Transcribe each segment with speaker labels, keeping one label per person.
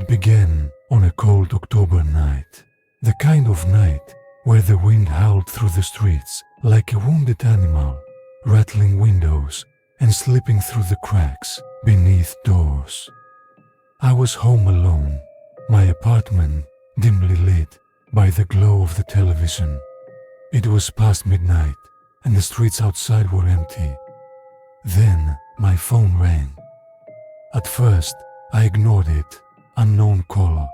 Speaker 1: began on a cold October night, the kind of night where the wind howled through the streets like a wounded animal, rattling windows and slipping through the cracks beneath doors. I was home alone, my apartment dimly lit by the glow of the television. It was past midnight and the streets outside were empty. Then my phone rang. At first, I ignored it. Unknown caller.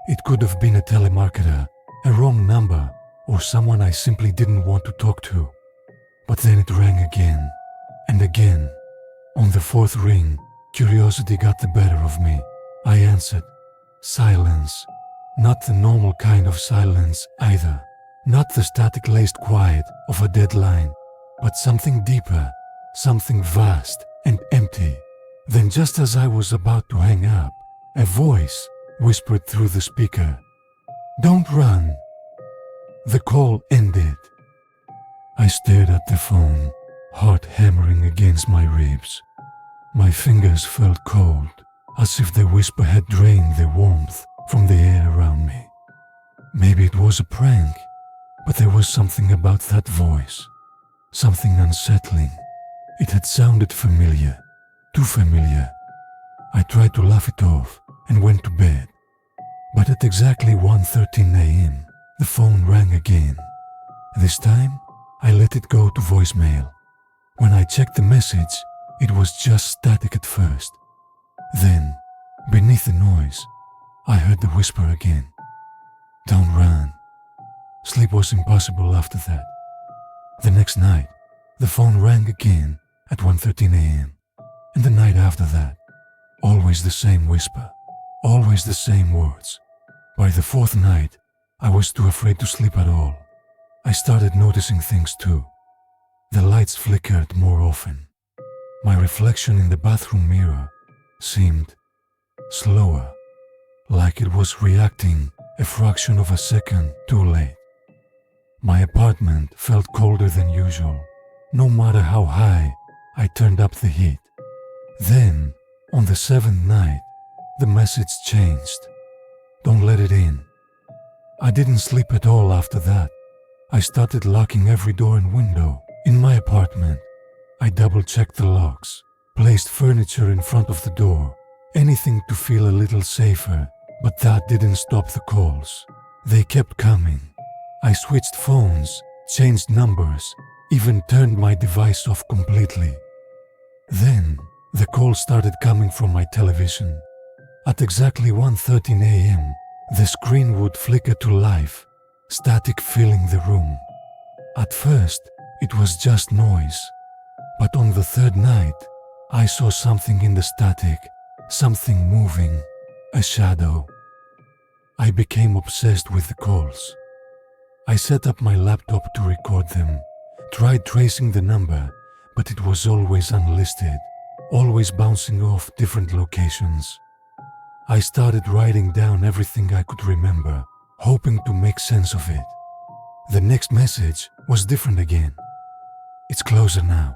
Speaker 1: It could have been a telemarketer, a wrong number, or someone I simply didn't want to talk to. But then it rang again and again. On the fourth ring, curiosity got the better of me. I answered. Silence. Not the normal kind of silence either. Not the static-laced quiet of a dead line, but something deeper, something vast and empty. Then just as I was about to hang up, a voice whispered through the speaker, "Don't run." The call ended. I stared at the phone, heart hammering against my ribs. My fingers felt cold, as if the whisper had drained the warmth from the air around me. Maybe it was a prank, but there was something about that voice, something unsettling. It had sounded familiar, too familiar. I tried to laugh it off and went to bed. But at exactly 1:13 a.m., the phone rang again. This time, I let it go to voicemail. When I checked the message, it was just static at first. Then, beneath the noise, I heard the whisper again. "Don't run." Sleep was impossible after that. The next night, the phone rang again at 1:13 a.m. And the night after that, always the same whisper, always the same words. By the fourth night, I was too afraid to sleep at all. I started noticing things too. The lights flickered more often. My reflection in the bathroom mirror seemed slower, like it was reacting a fraction of a second too late. My apartment felt colder than usual, no matter how high I turned up the heat. Then, on the seventh night, the message changed. "Don't let it in." I didn't sleep at all after that. I started locking every door and window in my apartment. I double-checked the locks, placed furniture in front of the door, anything to feel a little safer, but that didn't stop the calls. They kept coming. I switched phones, changed numbers, even turned my device off completely. Then, the calls started coming from my television. At exactly 1:13 a.m., the screen would flicker to life, static filling the room. At first, it was just noise. But on the third night, I saw something in the static, something moving, a shadow. I became obsessed with the calls. I set up my laptop to record them, tried tracing the number, but it was always unlisted, always bouncing off different locations. I started writing down everything I could remember, hoping to make sense of it. The next message was different again. "It's closer now."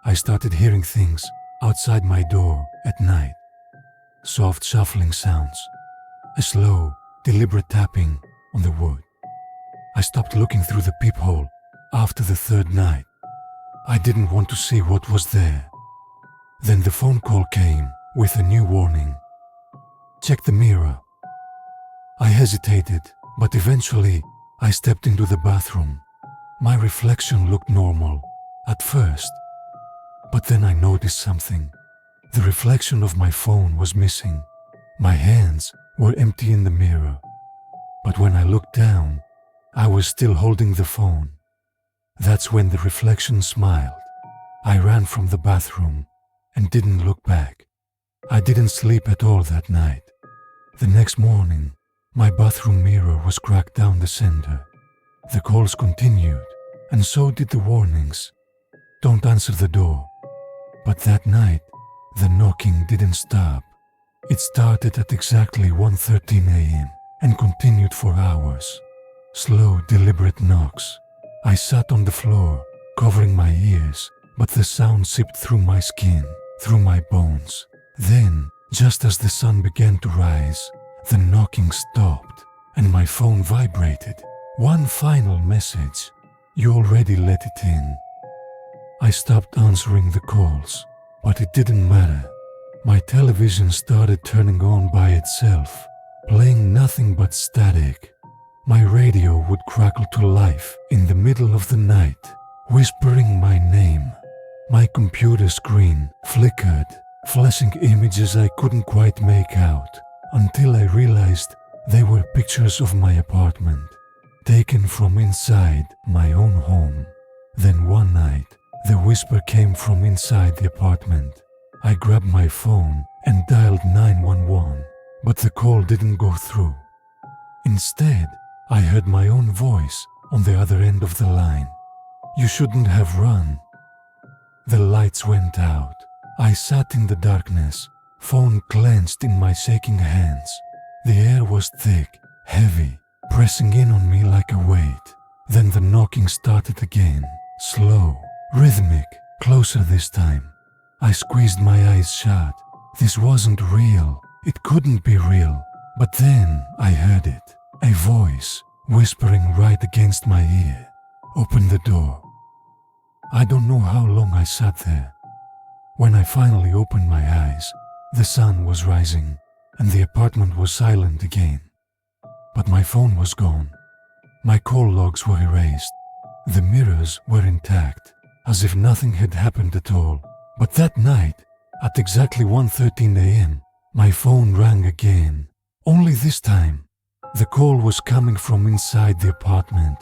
Speaker 1: I started hearing things outside my door at night. Soft shuffling sounds, a slow, deliberate tapping on the wood. I stopped looking through the peephole after the third night. I didn't want to see what was there. Then the phone call came with a new warning. "Check the mirror." I hesitated, but eventually I stepped into the bathroom. My reflection looked normal at first, but then I noticed something. The reflection of my phone was missing. My hands were empty in the mirror. But when I looked down, I was still holding the phone. That's when the reflection smiled. I ran from the bathroom and didn't look back. I didn't sleep at all that night. The next morning, my bathroom mirror was cracked down the center. The calls continued, and so did the warnings. "Don't answer the door." But that night, the knocking didn't stop. It started at exactly 1:13 a.m. and continued for hours. Slow, deliberate knocks. I sat on the floor, covering my ears, but the sound seeped through my skin, through my bones. Then, Just as the sun began to rise, the knocking stopped and my phone vibrated. One final message. You already let it in. I stopped answering the calls, but it didn't matter. My television started turning on by itself, playing nothing but static. My radio would crackle to life in the middle of the night, whispering my name. My computer screen flickered, flashing images I couldn't quite make out, until I realized they were pictures of my apartment, taken from inside my own home. Then one night, the whisper came from inside the apartment. I grabbed my phone and dialed 911, but the call didn't go through. Instead, I heard my own voice on the other end of the line. You shouldn't have run. The lights went out. I sat in the darkness, phone clenched in my shaking hands. The air was thick, heavy, pressing in on me like a weight. Then the knocking started again, slow, rhythmic, closer this time. I squeezed my eyes shut. This wasn't real. It couldn't be real. But then I heard it. A voice, whispering right against my ear. Open the door. I don't know how long I sat there. When I finally opened my eyes, the sun was rising and the apartment was silent again. But my phone was gone. My call logs were erased. The mirrors were intact, as if nothing had happened at all. But that night, at exactly 1:13 a.m., my phone rang again. Only this time, the call was coming from inside the apartment,